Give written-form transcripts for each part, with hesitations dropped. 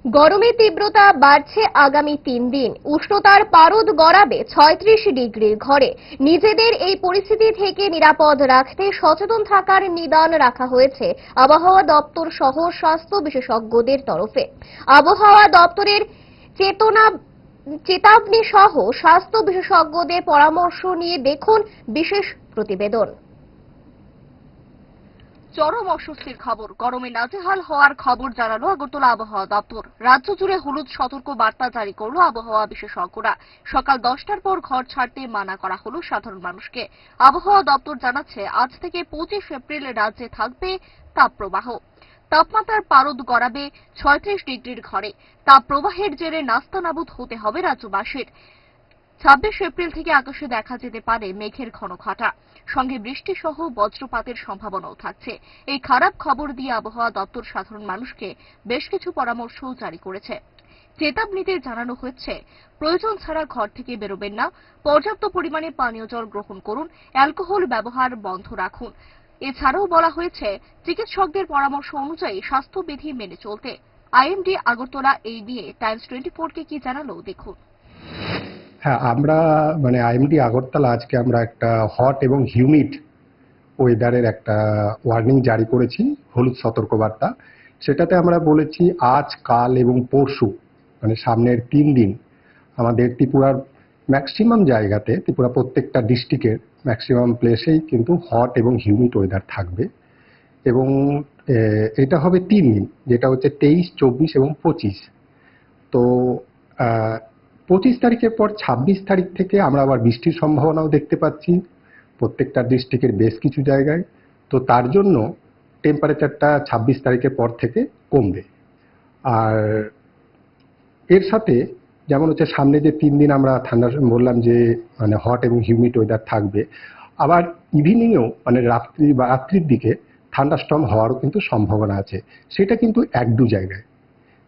গরমের তীব্রতা বাড়ছে আগামী 3 দিন। উষ্ণতার পারদ গড়াবে 36 ডিগ্রির ঘরে। নিজেদের এই পরিস্থিতি থেকে নিরাপদ রাখতে সচেতন থাকার নিদান রাখা হয়েছে আবহাওয়া দপ্তর সহ স্বাস্থ্য বিশেষজ্ঞদের তরফে। আবহাওয়া দপ্তরের চেতাবনী সহ স্বাস্থ্য বিশেষজ্ঞদের পরামর্শ নিয়ে দেখুন বিশেষ প্রতিবেদন। চরম অস্বস্তির খবর, গরমে নাজেহাল হওয়ার খবর জানালো আগরতলা আবহাওয়া দপ্তর। রাজ্য জুড়ে হলুদ সতর্ক বার্তা জারি করলো আবহাওয়া বিশেষজ্ঞরা। সকাল 10টার পর ঘর ছাড়তে মানা করা হলো সাধারণ মানুষকে। আবহাওয়া দপ্তর জানাচ্ছে, আজ থেকে 25 এপ্রিল রাজ্যে থাকবে তাপপ্রবাহ। তাপমাত্রার পারদ গড়াবে 36 ডিগ্রির ঘরে। তাপ প্রবাহের জেরে নাস্তানাবুদ হতে হবে রাজ্যবাসীর। 26 এপ্রিল থেকে আকাশে দেখা যেতে পারে মেঘের ঘন ঘটা, সঙ্গে বৃষ্টি সহ বজ্রপাতের সম্ভাবনাও থাকছে। এই খারাপ খবর দিয়ে আবহাওয়া দপ্তর সাধারণ মানুষকে বেশ কিছু পরামর্শ জারি করেছে। চেতাবনীতে জানানো হচ্ছে, প্রয়োজন ছাড়া ঘর থেকে বেরোবেন না, পর্যাপ্ত পরিমাণে পানীয় জল গ্রহণ করুন, অ্যালকোহল ব্যবহার বন্ধ রাখুন। এছাড়াও বলা হয়েছে, চিকিৎসকদের পরামর্শ অনুযায়ী স্বাস্থ্যবিধি মেনে চলতে। আইএমডি আগরতলা এই নিয়ে টাইমস 24-কে কি জানালো দেখুন। হ্যাঁ, আমরা আইএমডি আগরতলা আজকে আমরা একটা হট এবং হিউমিড ওয়েদারের একটা ওয়ার্নিং জারি করেছি, হলুদ সতর্কবার্তা। সেটাতে আমরা বলেছি আজ, কাল এবং পরশু সামনের 3 দিন আমাদের ত্রিপুরার ম্যাক্সিমাম জায়গাতে, ত্রিপুরা প্রত্যেকটা ডিস্ট্রিক্টের ম্যাক্সিমাম প্লেসেই কিন্তু হট এবং হিউমিড ওয়েদার থাকবে। এবং এটা হবে 3 দিন, যেটা হচ্ছে 23, 24 এবং 25। তো 25 তারিখের পর 26 তারিখ থেকে আমরা আবার বৃষ্টির সম্ভাবনাও দেখতে পাচ্ছি প্রত্যেকটা ডিস্ট্রিক্টের বেশ কিছু জায়গায়। তো তার জন্য টেম্পারেচারটা 26 তারিখের পর থেকে কমবে। আর এর সাথে যেমন হচ্ছে সামনে যে 3 দিন আমরা ঠান্ডা বললাম যে হট এবং হিউমিড ওয়েদার থাকবে, আবার ইভিনিংয়েও রাত্রির দিকে থান্ডারস্টর্ম হওয়ারও কিন্তু সম্ভাবনা আছে। সেটা কিন্তু 1-2 জায়গায়।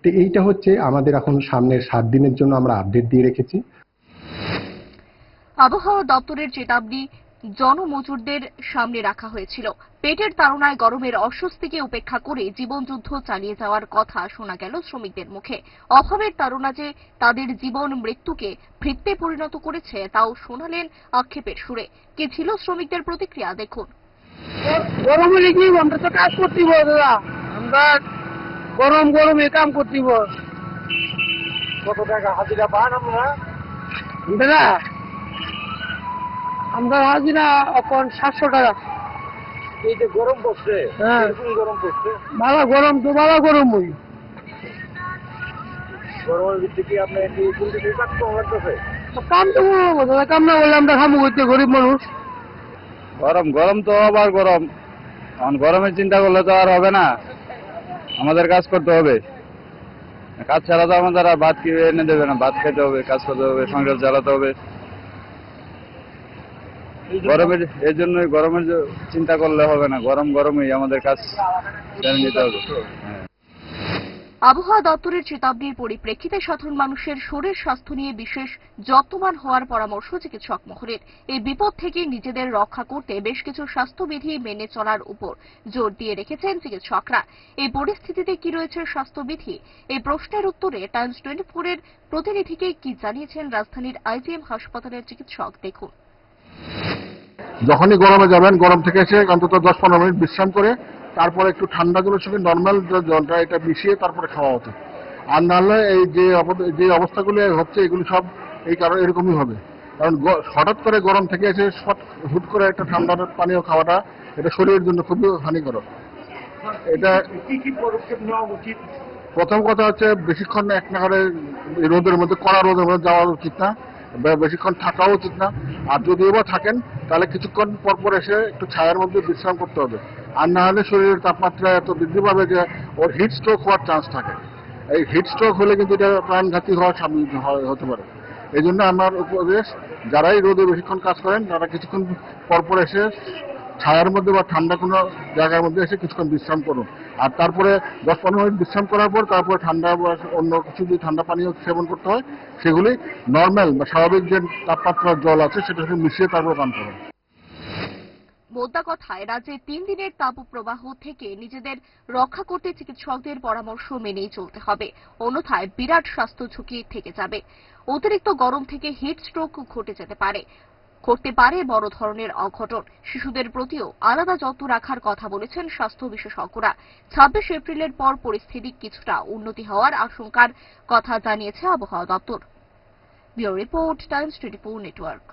তো এইটা হচ্ছে আমাদের এখন সামনের 7 দিনের জন্য আমরা আপডেট দিয়ে রেখেছি। আবহাওয়া দপ্তরের চেতাবনী জনমজুরদের সামনে রাখা হয়েছিল। পেটের তাড়নায় গরমের অস্বস্তিকে উপেক্ষা করে জীবনযুদ্ধ চালিয়ে যাওয়ার কথা শোনা গেল শ্রমিকদের মুখে। অভাবের তাড়না যে তাদের জীবন মৃত্যুকে ভৃত্যে পরিণত করেছে, তাও শোনালেন আক্ষেপের সুরে। কি ছিল শ্রমিকদের প্রতিক্রিয়া দেখুন। গরমে লিখি আমরা তো কাজ করতে দাদা, আমরা গরমে কাম করতে। কত টাকা হাজিরা পান আমরা? আমরা হাজিরা এখন 700 টাকা। এই যে গরম পড়ছে, গরম পড়ছে, ভালো গরম তো ভালো গরম ওই গরমের ভিতরে কি আপনি কাম তো দাদা, কাম না বললে আমরা খামু করতে, গরিব মানুষ। গরম তো আবার গরম, কারণ গরমের চিন্তা করলে তো আর হবে না, আমাদের কাজ করতে হবে। কাজ ছাড়া তো আমাদের আর ভাত কি এনে দেবে না, ভাত খেতে হবে, কাজ করতে হবে, সংসার চালাতে হবে। এই জন্যই গরমের চিন্তা করলে হবে না, গরমেই আমাদের কাজ ছেড়ে নিতে হবে। আবহাওয়া দপ্তরের চেতাবনীর পরিপ্রেক্ষিতে সাধারণ মানুষের শরীর স্বাস্থ্য নিয়ে বিশেষ যত্নবান হওয়ার পরামর্শ চিকিৎসক মহলের। এই বিপদ থেকে নিজেদের রক্ষা করতে বেশ কিছু স্বাস্থ্যবিধি মেনে চলার উপর জোর দিয়ে রেখেছেন চিকিৎসকরা। এই পরিস্থিতিতে কি রয়েছে স্বাস্থ্যবিধি, এই প্রশ্নের উত্তরে টাইমস 24-এর প্রতিনিধিকে কি জানিয়েছেন রাজধানীর আইজিএম হাসপাতালের চিকিৎসক দেখুন। যখনই গরমে যাবেন, গরম থেকে এসে অন্তত 10-15 মিনিট বিশ্রাম করে তারপরে একটু ঠান্ডা জলের সঙ্গে নর্মাল জলটা এটা মিশিয়ে তারপরে খাওয়া উচিত। আর নাহলে এই যে অবস্থাগুলি হচ্ছে, এগুলি সব এই কারণে এরকমই হবে। কারণ হঠাৎ করে গরম থেকে এসে হুট করে একটা ঠান্ডা পানীয় খাওয়াটা এটা শরীরের জন্য খুবই হানিকারক। এটা কি কি পদক্ষেপ নেওয়া উচিত? প্রথম কথা হচ্ছে বেশিক্ষণ এক নাগারে রোদের মধ্যে, কড়া রোদের মধ্যে যাওয়া উচিত না, বেশিক্ষণ থাকাও উচিত না। আর যদিও বা থাকেন তাহলে কিছুক্ষণ পর এসে একটু ছায়ার মধ্যে বিশ্রাম করতে হবে। আর না হলে শরীরের তাপমাত্রা এত বৃদ্ধি পাবে যে ওর হিট স্ট্রোক হওয়ার চান্স থাকে। এই হিট স্ট্রোক হলে কিন্তু এটা প্রাণঘাতী হতে পারে। এই জন্য আমার উপদেশ, যারাই রোদে বেশিক্ষণ কাজ করেন তারা কিছুক্ষণ পর এসে ছায়ার মধ্যে বা ঠান্ডা কোনো জায়গার মধ্যে এসে কিছুক্ষণ বিশ্রাম করুন। আর তারপরে 10-15 মিনিট বিশ্রাম করার পর তারপরে ঠান্ডা বা অন্য কিছু যদি ঠান্ডা পানীয় সেবন করতে হয়, সেগুলি নর্মাল বা স্বাভাবিক যে তাপমাত্রার জল আছে সেটা মিশিয়ে তারপর পান করুন। মোদ্দা কথায় রাজ্যে 3 দিনের তাপপ্রবাহ থেকে নিজেদের রক্ষা করতে চিকিৎসকদের পরামর্শ মেনেই চলতে হবে, অন্যথায় বিরাট স্বাস্থ্য ঝুঁকি থেকে যাবে। অতিরিক্ত গরম থেকে হিট স্ট্রোক করতে পারে বড় ধরনের অঘটন। শিশুদের প্রতিও আলাদা যত্ন রাখার কথা বলেছেন স্বাস্থ্য বিশেষজ্ঞরা। 26 এপ্রিলের পর পরিস্থিতি কিছুটা উন্নতি হওয়ার আশঙ্কার কথা জানিয়েছে আবহাওয়া দপ্তর। Bureau report, Times 24 network.